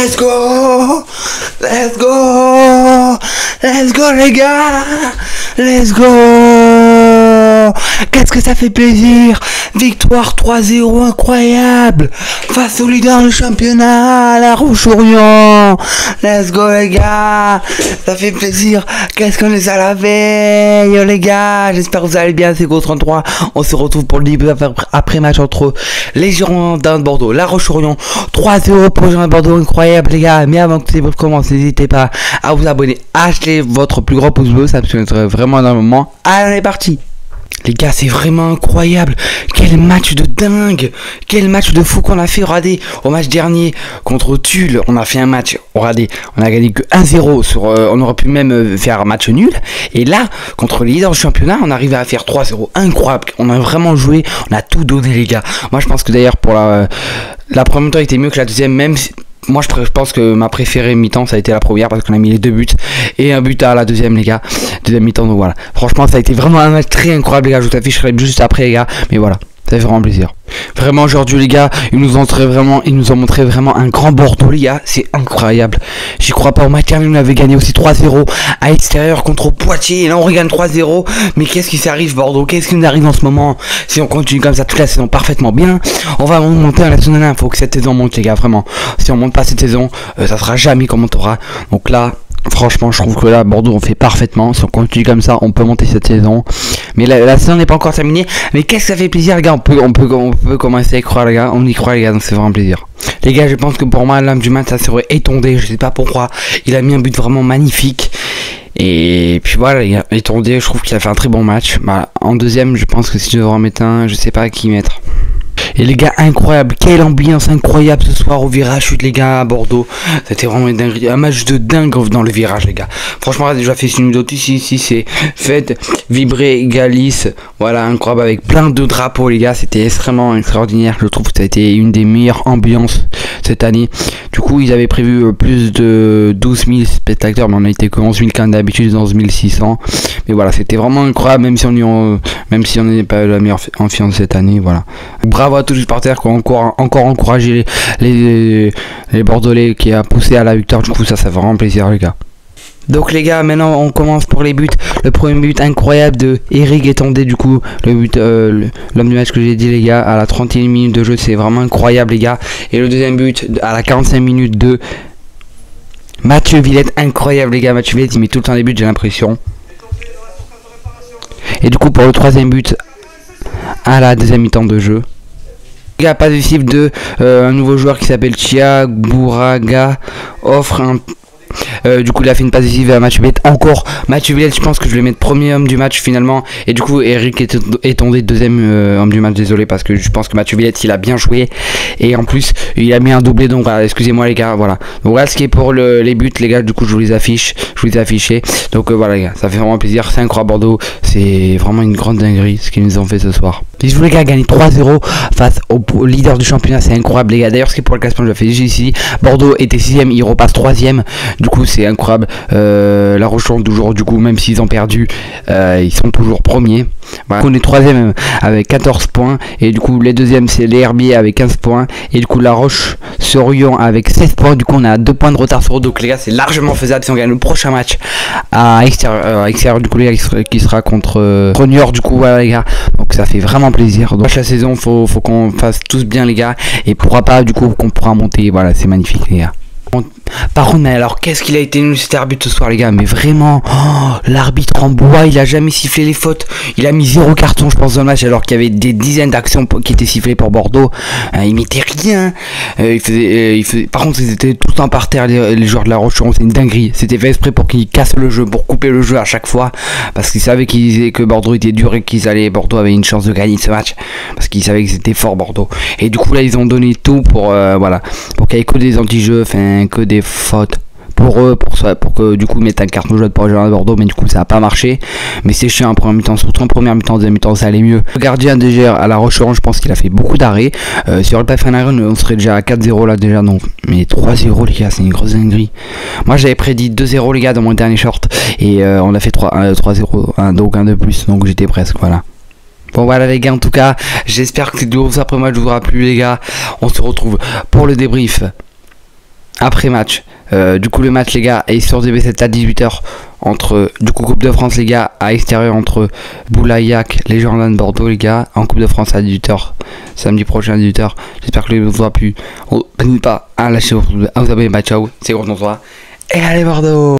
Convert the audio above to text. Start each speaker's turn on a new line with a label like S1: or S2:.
S1: Let's go! Let's go! Let's go les gars! Let's go! Qu'est-ce que ça fait plaisir! Victoire 3-0 incroyable! Face au leader du championnat, la Roche-Orion! Let's go les gars! Ça fait plaisir! Qu'est-ce qu'on est à la veille les gars! J'espère que vous allez bien, c'est Go33. On se retrouve pour le début après match entre les Girondins de Bordeaux, la Roche-Orion. 3-0 pour les Girondins de Bordeaux, incroyable les gars! Mais avant que ces commencent, n'hésitez pas à vous abonner, achetez votre plus gros pouce bleu, ça me serait vraiment d'un moment. Allez, on est parti! Les gars, c'est vraiment incroyable. Quel match de dingue. Quel match de fou qu'on a fait. Regardez, au match dernier contre Tulle, on a fait un match. Regardez, on a gagné que 1-0 sur... on aurait pu même faire un match nul. Et là, contre les leaders du championnat, on arrive à faire 3-0. Incroyable. On a vraiment joué. On a tout donné, les gars. Moi, je pense que d'ailleurs, pour la première mi-temps était mieux que la deuxième, même si... Moi je pense que ma préférée mi-temps ça a été la première parce qu'on a mis les 2 buts et un but à la deuxième les gars, deuxième mi-temps, donc voilà. Franchement ça a été vraiment un match très incroyable les gars, je vous afficherai juste après les gars, mais voilà. Ça fait vraiment plaisir. Vraiment aujourd'hui les gars, ils nous ont montré vraiment un grand Bordeaux les gars, c'est incroyable. J'y crois pas, au match dernier on avait gagné aussi 3-0 à l'extérieur contre Poitiers et là on regagne 3-0. Mais qu'est-ce qui s'arrive Bordeaux? Qu'est-ce qui nous arrive en ce moment? Si on continue comme ça toute la saison parfaitement bien, on va monter à la Nationale 1. Faut que cette saison monte les gars, vraiment. Si on monte pas cette saison, ça sera jamais qu'on montera. Donc là, franchement, je trouve que là, Bordeaux, on fait parfaitement. Si on continue comme ça, on peut monter cette saison. Mais la saison n'est pas encore terminée. Mais qu'est-ce que ça fait plaisir, les gars. On peut commencer à y croire, les gars. On y croit, les gars. Donc c'est vraiment plaisir. Les gars, je pense que pour moi, l'homme du match, ça serait Étondé. Je sais pas pourquoi. Il a mis un but vraiment magnifique. Et puis voilà, les gars. Étondé, je trouve qu'il a fait un très bon match. Bah, en deuxième, je pense que si je devrais en mettre un, je sais pas à qui mettre. Et les gars, incroyable, quelle ambiance incroyable ce soir au virage chute les gars à Bordeaux. C'était vraiment une dinguerie, un match de dingue dans le virage les gars. Franchement, j'ai déjà fait une vidéo ici, c'est fait vibrer Galice. Voilà, incroyable avec plein de drapeaux les gars, c'était extrêmement extraordinaire. Je trouve que ça a été une des meilleures ambiances cette année. Du coup, ils avaient prévu plus de 12 000 spectateurs, mais on a été que 11 000 comme d'habitude, 11 600. Mais voilà, c'était vraiment incroyable, même si on n'est pas la meilleure ambiance cette année, voilà. Bravo à tous les supporters qui ont encore encouragé les Bordelais qui a poussé à la victoire. Du coup ça fait vraiment plaisir les gars. Donc les gars, maintenant on commence pour les buts. Le premier but incroyable de Eric Étondé, du coup le but l'homme du match que j'ai dit les gars à la 31e minute de jeu, c'est vraiment incroyable les gars. Et le deuxième but à la 45 minutes de Mathieu Villette, incroyable les gars. Mathieu Villette il met tout le temps les buts, j'ai l'impression. Et du coup pour le troisième but à la deuxième mi-temps de jeu, les gars, pas de cible de un nouveau joueur qui s'appelle Chia Bouraga offre un... du coup il a fait une passe décisive à Mathieu Villette. Encore Mathieu Villette, je pense que je vais le mettre premier homme du match finalement. Et du coup Eric Étondé deuxième homme du match, désolé parce que je pense que Mathieu Villette il a bien joué. Et en plus il a mis un doublé, donc voilà, excusez-moi les gars, voilà. Donc voilà ce qui est pour les buts les gars, du coup je vous les affiche, je vous les ai affichés. Donc voilà les gars, ça fait vraiment plaisir, c'est incroyable Bordeaux. C'est vraiment une grande dinguerie ce qu'ils nous ont fait ce soir. Les joueurs les gars gagné 3-0 face au leader du championnat, c'est incroyable les gars. D'ailleurs ce qui est pour le classement, je l'ai fait ici, Bordeaux était 6ème, il repasse 3ème. Du coup c'est incroyable. La Roche-Orion toujours, du coup même s'ils ont perdu, ils sont toujours premiers. Voilà. On est 3ème avec 14 points. Et du coup les deuxièmes c'est les Herbiers avec 15 points. Et du coup la Roche-sur-Yon avec 16 points. Du coup on a 2 points de retard sur eux. Donc les gars c'est largement faisable si on gagne le prochain match à extérieur, du coup les gars qui sera contre Niort. Du coup voilà les gars, donc ça fait vraiment plaisir. Donc la saison faut qu'on fasse tous bien les gars. Et pourra pas du coup qu'on pourra monter. Voilà, c'est magnifique les gars. Par contre, mais alors qu'est-ce qu'il a été nul cet arbitre ce soir les gars, mais vraiment, l'arbitre en bois, il a jamais sifflé les fautes, il a mis 0 carton je pense dans le match alors qu'il y avait des dizaines d'actions qui étaient sifflées pour Bordeaux. Il mettait rien, il faisait, par contre ils étaient tout le temps par terre les joueurs de la Roche-Orion, c'est une dinguerie, c'était fait exprès pour qu'ils cassent le jeu, pour couper le jeu à chaque fois, parce qu'ils savaient que Bordeaux était dur et Bordeaux avait une chance de gagner ce match, parce qu'ils savaient que c'était fort Bordeaux. Et du coup là ils ont donné tout pour voilà, pour qu'il y ait que des anti-jeux, enfin que des fautes pour eux, pour que du coup mettre un carton jaune pour les joueurs de Bordeaux, mais du coup ça a pas marché. Mais c'est chiant en première mi-temps, surtout en première mi-temps, deuxième mi-temps ça allait mieux. Le gardien déjà à la Roche-Orion, je pense qu'il a fait beaucoup d'arrêts. Si on aurait pas fait un arrêt, on serait déjà à 4-0 là déjà, donc mais 3-0 les gars, c'est une grosse dinguerie. Moi j'avais prédit 2-0 les gars dans mon dernier short et on a fait 3-0, donc un de plus, donc j'étais presque, voilà. Bon voilà les gars, en tout cas j'espère que cette vidéo après moi je vous aura plu les gars. On se retrouve pour le débrief après match. Du coup le match les gars est sur DB7 à 18h entre du coup Coupe de France les gars à extérieur entre Boulaillac, les Girondins de Bordeaux les gars en Coupe de France à 18h samedi prochain à 18h. J'espère que vous aura plu. N'hésitez pas à lâcher à vous abonner, ciao, c'est gros, et allez Bordeaux.